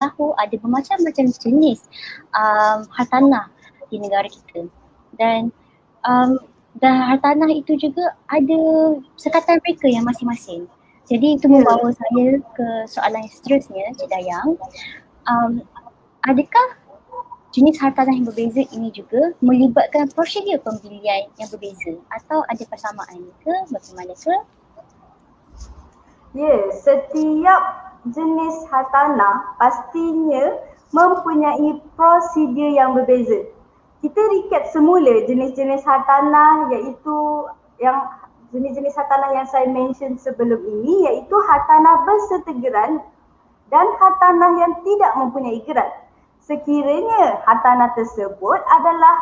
tahu ada bermacam-macam jenis hartanah di negara kita. Dan hartanah itu juga ada sekatan mereka yang masing-masing. Jadi itu membawa saya ke soalan yang seterusnya, Cik Dayang. Adakah jenis hartanah yang berbeza ini juga melibatkan prosedur pembelian yang berbeza atau ada persamaan ke bagaimana ke? Ya, setiap jenis hartanah pastinya mempunyai prosedur yang berbeza. Kita recap semula jenis-jenis hartanah, iaitu yang jenis-jenis hartanah yang saya mention sebelum ini, iaitu hartanah berserta geran dan hartanah yang tidak mempunyai geran. Sekiranya hartanah tersebut adalah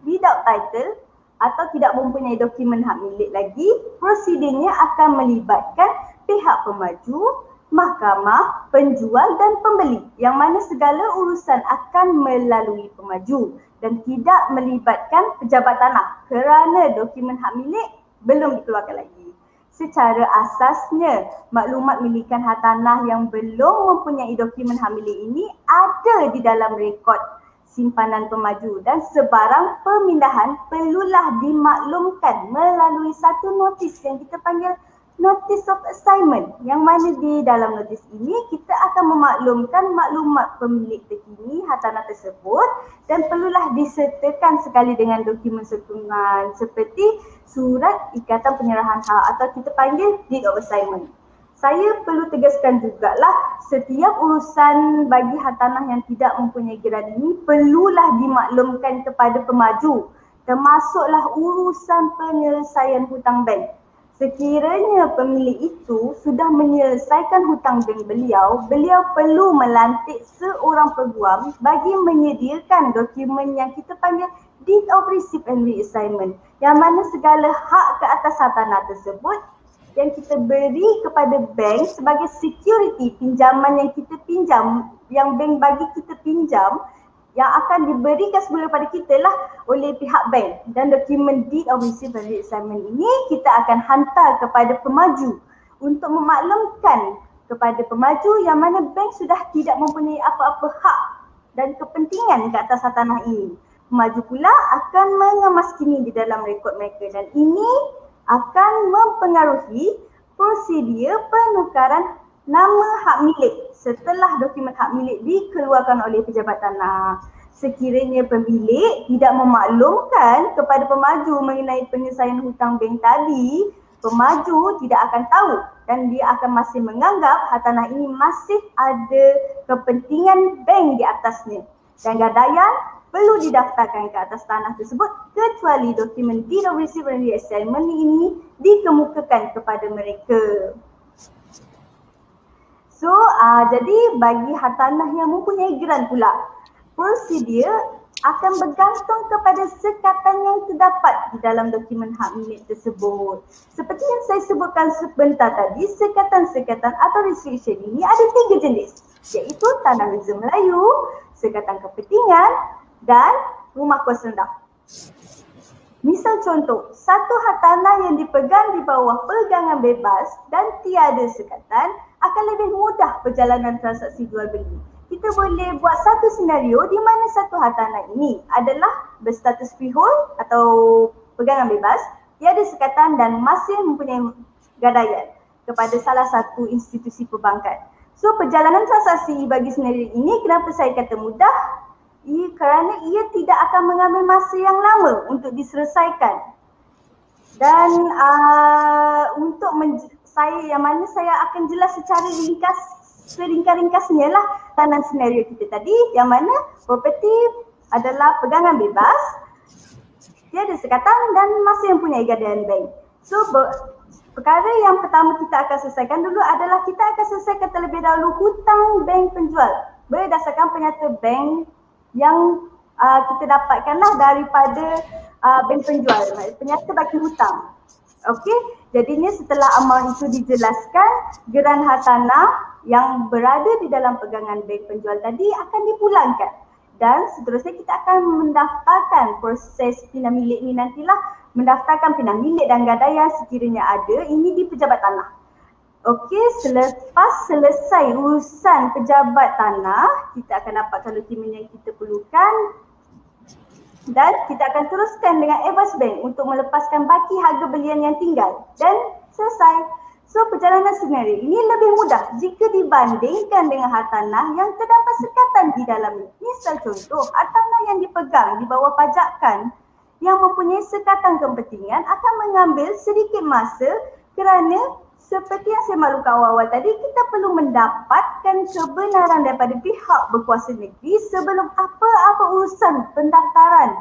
without title atau tidak mempunyai dokumen hak milik lagi, prosedurnya akan melibatkan pihak pemaju, mahkamah, penjual dan pembeli, yang mana segala urusan akan melalui pemaju dan tidak melibatkan pejabat tanah kerana dokumen hak milik belum dikeluarkan lagi. Secara asasnya, maklumat milikan hartanah yang belum mempunyai dokumen hak milik ini ada di dalam rekod simpanan pemaju dan sebarang pemindahan perlulah dimaklumkan melalui satu notis yang kita panggil Notice of Assignment, yang mana di dalam notis ini kita akan memaklumkan maklumat pemilik terkini hartanah tersebut dan perlulah disertakan sekali dengan dokumen sokongan seperti surat ikatan penyerahan hak atau kita panggil Deed of Assignment. Saya perlu tegaskan jugalah setiap urusan bagi hartanah yang tidak mempunyai geran ini perlulah dimaklumkan kepada pemaju, termasuklah urusan penyelesaian hutang bank. Sekiranya pemilik itu sudah menyelesaikan hutang bank beliau perlu melantik seorang peguam bagi menyediakan dokumen yang kita panggil Deed of Receipt and Reassignment, yang mana segala hak ke atas hartanah tersebut yang kita beri kepada bank sebagai security pinjaman yang kita pinjam, yang bank bagi kita pinjam, yang akan diberikan semula pada kita lah oleh pihak bank. Dan dokumen Deed of Receipt and Reassignment ini kita akan hantar kepada pemaju untuk memaklumkan kepada pemaju yang mana bank sudah tidak mempunyai apa-apa hak dan kepentingan ke atas hartanah ini. Pemaju pula akan mengemaskini di dalam rekod mereka dan ini akan mempengaruhi prosedur penukaran nama hak milik setelah dokumen hak milik dikeluarkan oleh pejabat tanah. Sekiranya pemilik tidak memaklumkan kepada pemaju mengenai penyelesaian hutang bank tadi, pemaju tidak akan tahu dan dia akan masih menganggap hartanah ini masih ada kepentingan bank di atasnya. Dan gadaian perlu didaftarkan ke atas tanah tersebut kecuali dokumen Deed of Receipt and Reassignment ini dikemukakan kepada mereka. So, jadi bagi hartanah yang mempunyai geran pula, prosedur akan bergantung kepada sekatan yang terdapat di dalam dokumen hak milik tersebut. Seperti yang saya sebutkan sebentar tadi, sekatan-sekatan atau restriction ini ada 3 jenis, iaitu Tanah Reserve Melayu, sekatan kepentingan dan rumah kos rendah. Misal contoh, satu hartanah yang dipegang di bawah pegangan bebas dan tiada sekatan akan lebih mudah perjalanan transaksi jual beli. Kita boleh buat satu senario di mana satu hartanah ini adalah berstatus freehold atau pegangan bebas, tiada sekatan dan masih mempunyai gadaian kepada salah satu institusi perbankan. So perjalanan transaksi bagi senario ini kenapa saya kata mudah? Kerana ia tidak akan mengambil masa yang lama untuk diselesaikan. Dan untuk saya akan jelas secara ringkas, seringkas-ringkasnya lah tanah senario kita tadi, yang mana properti adalah pegangan bebas, tiada sekatan dan masih mempunyai gadaian bank. So perkara yang pertama kita akan selesaikan dulu adalah kita akan selesaikan terlebih dahulu hutang bank penjual berdasarkan penyata bank yang kita dapatkanlah daripada bank penjual, penyata bagi hutang. Okey, jadinya setelah amount itu dijelaskan, geran hartanah yang berada di dalam pegangan bank penjual tadi akan dipulangkan. Dan seterusnya kita akan mendaftarkan proses pindah milik ni nantilah, mendaftarkan pindah milik dan gadaian sekiranya ada, ini di pejabat tanah. Okey, selepas selesai urusan pejabat tanah, kita akan dapatkan dokumen yang kita perlukan dan kita akan teruskan dengan advance bank untuk melepaskan baki harga belian yang tinggal dan selesai. So perjalanan senario ini lebih mudah jika dibandingkan dengan hartanah yang terdapat sekatan di dalamnya. Misal contoh, hartanah yang dipegang di bawah pajakan yang mempunyai sekatan kepentingan akan mengambil sedikit masa kerana seperti yang saya maklumkan awal-awal tadi, kita perlu mendapatkan kebenaran daripada pihak berkuasa negeri sebelum apa-apa urusan pendaftaran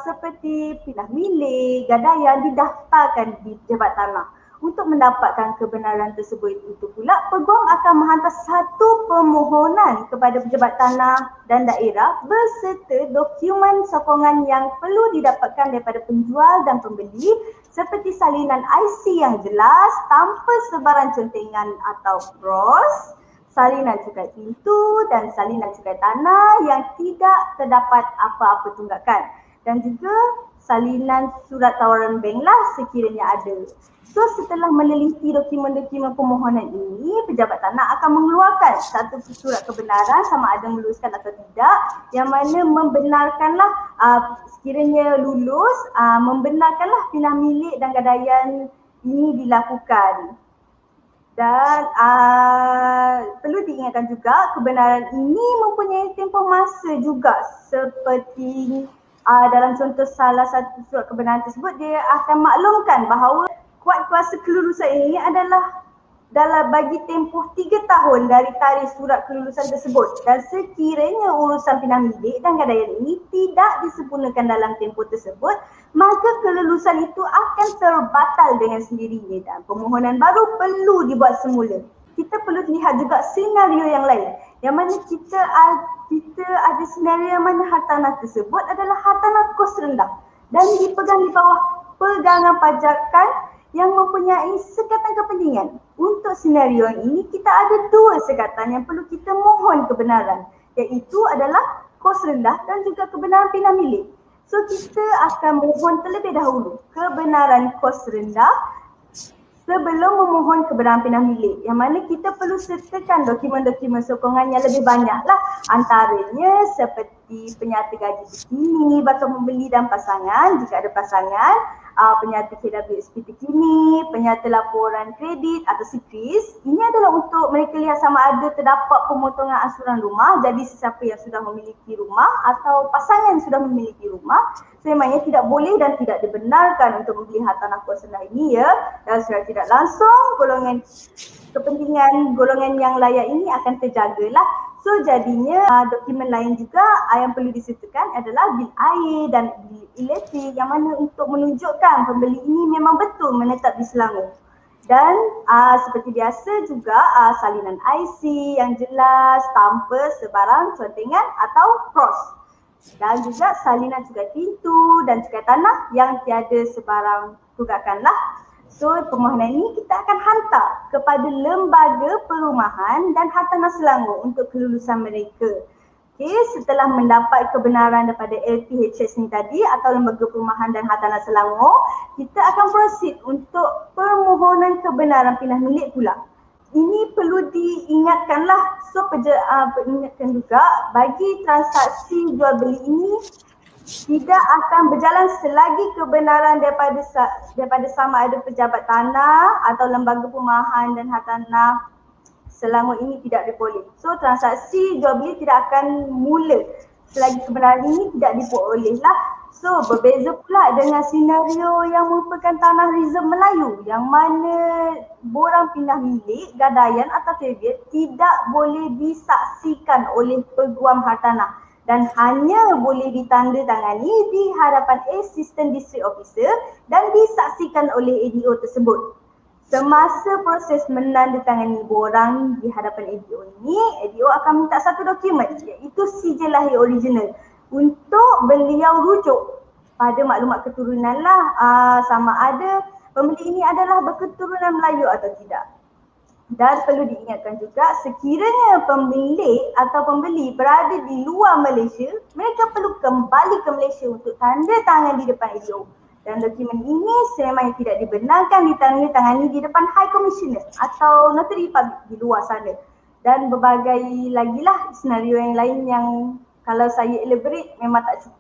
seperti pindah milik, gadaian didaftarkan di pejabat tanah. Untuk mendapatkan kebenaran tersebut itu pula, peguam akan menghantar satu permohonan kepada pejabat tanah dan daerah berserta dokumen sokongan yang perlu didapatkan daripada penjual dan pembeli seperti salinan IC yang jelas tanpa sebaran contengan atau bros, salinan cukai pintu dan salinan cukai tanah yang tidak terdapat apa-apa tunggakan dan juga salinan surat tawaran bank lah sekiranya ada. So setelah meneliti dokumen-dokumen permohonan ini, pejabat tanah akan mengeluarkan satu surat kebenaran sama ada meluluskan atau tidak yang mana membenarkanlah sekiranya lulus, membenarkanlah pindah milik dan gadaian ini dilakukan. Dan perlu diingatkan juga kebenaran ini mempunyai tempoh masa juga seperti dalam contoh salah satu surat kebenaran tersebut dia akan maklumkan bahawa kuat kuasa kelulusan ini adalah dalam bagi tempoh 3 tahun dari tarikh surat kelulusan tersebut dan sekiranya urusan pindah milik dan gadaian ini tidak disempurnakan dalam tempoh tersebut maka kelulusan itu akan terbatal dengan sendirinya dan permohonan baru perlu dibuat semula. Kita perlu lihat juga senario yang lain yang mana kita ada senario yang mana hartanah tersebut adalah hartanah kos rendah dan dipegang di bawah pegangan pajakan yang mempunyai sekatan kepentingan. Untuk senario ini kita ada 2 sekatan yang perlu kita mohon kebenaran iaitu adalah kos rendah dan juga kebenaran pindah milik. So kita akan mohon terlebih dahulu kebenaran kos rendah sebelum memohon kebenaran pindah milik yang mana kita perlu sertakan dokumen-dokumen sokongan yang lebih banyak lah antaranya seperti penyata gaji terkini bakal membeli dan pasangan jika ada pasangan, penyata KWSP terkini, penyata laporan kredit atau SIKRIS. Ini adalah untuk mereka lihat sama ada terdapat pemotongan ansuran rumah jadi sesiapa yang sudah memiliki rumah atau pasangan yang sudah memiliki rumah sememangnya tidak boleh dan tidak dibenarkan untuk membeli hartanah kos rendah ini ya dan secara tidak langsung golongan kepentingan golongan yang layak ini akan terjagalah. So jadinya dokumen lain juga yang perlu disertakan adalah bil air dan bil elektrik yang mana untuk menunjukkan pembeli ini memang betul menetap di Selangor. Dan seperti biasa juga salinan IC yang jelas tanpa sebarang contengan atau pros. Dan juga salinan cukai pintu dan cukai tanah yang tiada sebarang tunggakan lah. So permohonan ini kita akan hantar kepada Lembaga Perumahan dan Hartanah Selangor untuk kelulusan mereka. Okay, setelah mendapat kebenaran daripada LPHS ni tadi atau Lembaga Perumahan dan Hartanah Selangor, kita akan proceed untuk permohonan kebenaran pindah milik pula. Ini perlu diingatkanlah, so ingatkan juga bagi transaksi jual beli ini tidak akan berjalan selagi kebenaran daripada sama ada pejabat tanah atau Lembaga Perumahan dan Hartanah Selangor ini tidak diperoleh. So transaksi jual beli tidak akan mula selagi kebenaran ini tidak diperoleh lah. So berbeza pula dengan senario yang merupakan tanah reserve Melayu yang mana borang pindah milik, gadaian atau kredit tidak boleh disaksikan oleh peguam hartanah dan hanya boleh ditandatangani di hadapan Assistant District Officer dan disaksikan oleh ADO tersebut. Semasa proses menandatangani borang di hadapan ADO ini, ADO akan minta satu dokumen iaitu sijil lahir original untuk beliau rujuk pada maklumat keturunan lah sama ada pembeli ini adalah berketurunan Melayu atau tidak. Dan perlu diingatkan juga sekiranya pemilik atau pembeli berada di luar Malaysia, mereka perlu kembali ke Malaysia untuk tanda tangan di depan ADO. Dan dokumen ini sememangnya tidak dibenarkan ditandatangani di depan High Commissioner atau Notary Public di luar sana. Dan berbagai lagi lah senario yang lain yang kalau saya elaborate memang tak cukup.